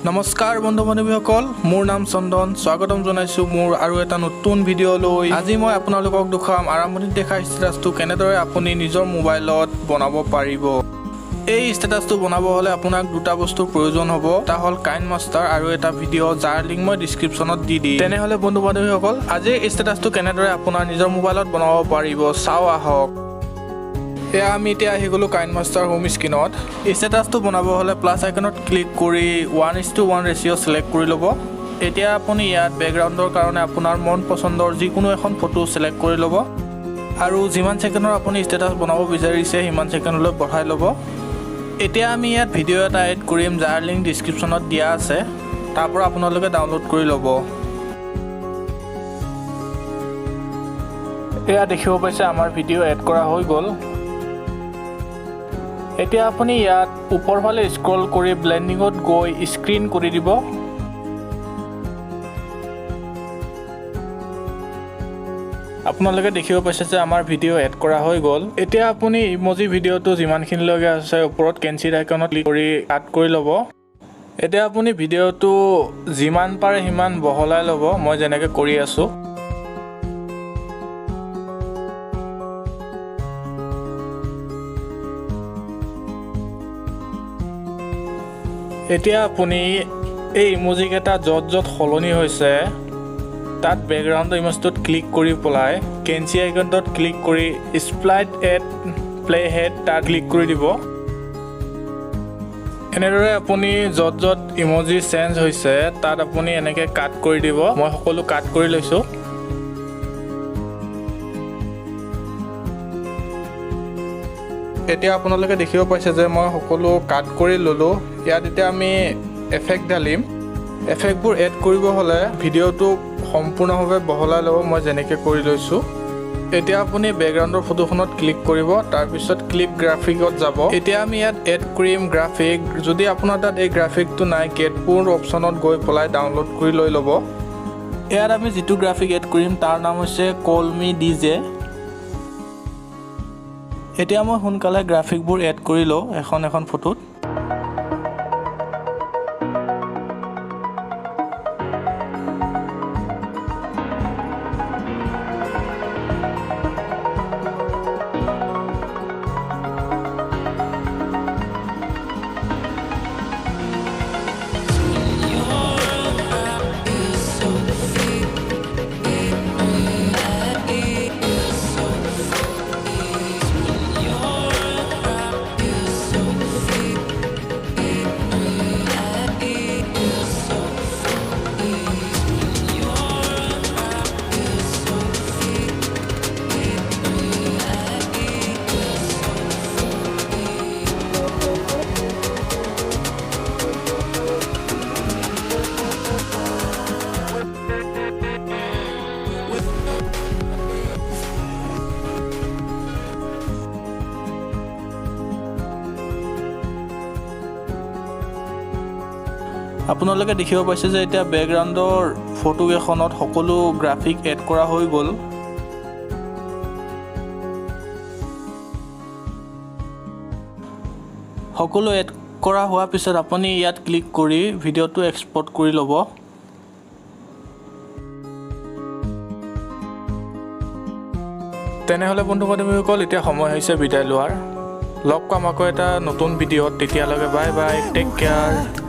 নমস্কাৰ বন্ধু বান্ধৱীসকল মোৰ নাম চন্দন স্বাগতম জনাইছো মোৰ আৰু এটা নতুন ভিডিঅ লৈ আজি মই আপোনালোকক দেখাম আৰম্ভণিত দেখা ষ্টেটাসটো কেনেদৰে আপুনি নিজৰ মোবাইলত বনাব পাৰিব এই ষ্টেটাসটো বনাব হলে আপোনাক দুটা বস্তুৰ প্ৰয়োজন হ'ব তা হল কাইন মাষ্টাৰ আৰু এটা ভিডিঅ যাৰ লিংক মই ডেসক্ৰিপচনত দি দিম তেনে হলে বন্ধু বান্ধৱীসকল আজি এই ষ্টেটাসটো কেনেদৰে আপোনাৰ নিজৰ মোবাইলত বনাব পাৰিব চাও আহক এয়া আমি এতিয়া আহি গলো কাইন মাষ্টাৰ হোম স্ক্ৰিনত ষ্টেটাসটো বনাব হলে প্লাস আইকনত ক্লিক কৰি 1:1 ৰেশিও সিলেক্ট কৰি লব এতিয়া আপুনি ইয়াত বেকগ্ৰাউণ্ডৰ কাৰণে আপোনাৰ মন পছন্দৰ যিকোনো এখন ফটো সিলেক্ট কৰি লব আৰু যিমান সেকেন্ডৰ আপুনি ষ্টেটাস বনাব বিচাৰিছে সিমান সেকেন্ডলৈ বঢ়াই লব এতিয়া আমি ইয়াত ভিডিঅ এটা এড কৰিম যাৰ লিংক ডেসক্ৰিপচনত দিয়া আছে তাৰ পৰা আপোনালোকে ডাউনলোড কৰি লব এয়া দেখিব পাইছে আমাৰ ভিডিঅ এড কৰা হৈ গল এতিয়া আপুনি ইয়াত উপৰ ফালে স্ক্ৰল কৰি ব্লেন্ডিংত গৈ স্ক্ৰিন কৰি দিব আপোনালোকে দেখিব পাইছে যে আমাৰ ভিডিঅ এড কৰা হৈ গল এতিয়া আপুনি ইমোজি ভিডিঅটো যিমানখিনি লগে আছে ওপৰত কেনসিল আইকনত ক্লিক কৰি কাট কৰি লব এতিয়া আপুনি ভিডিঅটো যিমান পাৰে হিমান বহলাই লব মই যেনেকৈ কৰি আছো এতিয়া আপুনি এই ইমোজি কেটা যত হলনি হৈছে তাত ব্যাকগ্ৰাউণ্ড ইমেজটোত ক্লিক কৰি পলাই কেনসি আইকনটোত ক্লিক কৰি স্প্লাইট এট প্লে হেড তাত ক্লিক কৰি দিব এনেদৰে আপুনি যত ইমোজি চেঞ্জ হৈছে তাত আপুনি এনেকে কাট কৰি দিব মই সকলো কাট কৰি লৈছো এতিয়া আপোনালোকে দেখিব পাইছে যে মই সকলো কাট কৰি ললো ইয়াত এতিয়া আমি এফেক্ট ঢালিম এফেক্টবোৰ এড কৰিব হলে ভিডিঅটো সম্পূৰ্ণভাৱে বহলাই লব মই যেনেকৈ কৰি লৈছো এতিয়া আপুনি বেকগ্ৰাউণ্ডৰ ফটোখনত ক্লিক কৰিব তাৰ পিছত ক্লিপ গ্ৰাফিকত যাব এতিয়া আমি ইয়াত এড কৰিম গ্ৰাফিক যদি আপোনাৰ তাত এই গ্ৰাফিকটো নাই কেটপুৰ অপচনত গৈ পলাই ডাউনলোড কৰি লৈ লব ইয়াত আমি যেটো গ্ৰাফিক এড কৰিম তাৰ নাম হৈছে কল মি ডিজে এতিয়া মই সোনকালে গ্ৰাফিকবোৰ এড কৰি লও এখন ফটোত আপোনালোকে দেখিব পাইছে যে এতিয়া বেকগ্ৰাউণ্ডৰ ফটো এখনত সকলো গ্ৰাফিক এড কৰা হৈ গল সকলো এড কৰা হোৱাৰ পিছত আপুনি ইয়াত ক্লিক কৰি ভিডিঅটো এক্সপোৰ্ট কৰি লব তেনেহলে বন্ধু বান্ধৱীসকল এতিয়া সময় হৈছে বিদায় লোৱাৰ লগ পাম আকৌ এটা নতুন ভিডিঅত তেতিয়ালৈকে বাই বাই টেক কেয়াৰ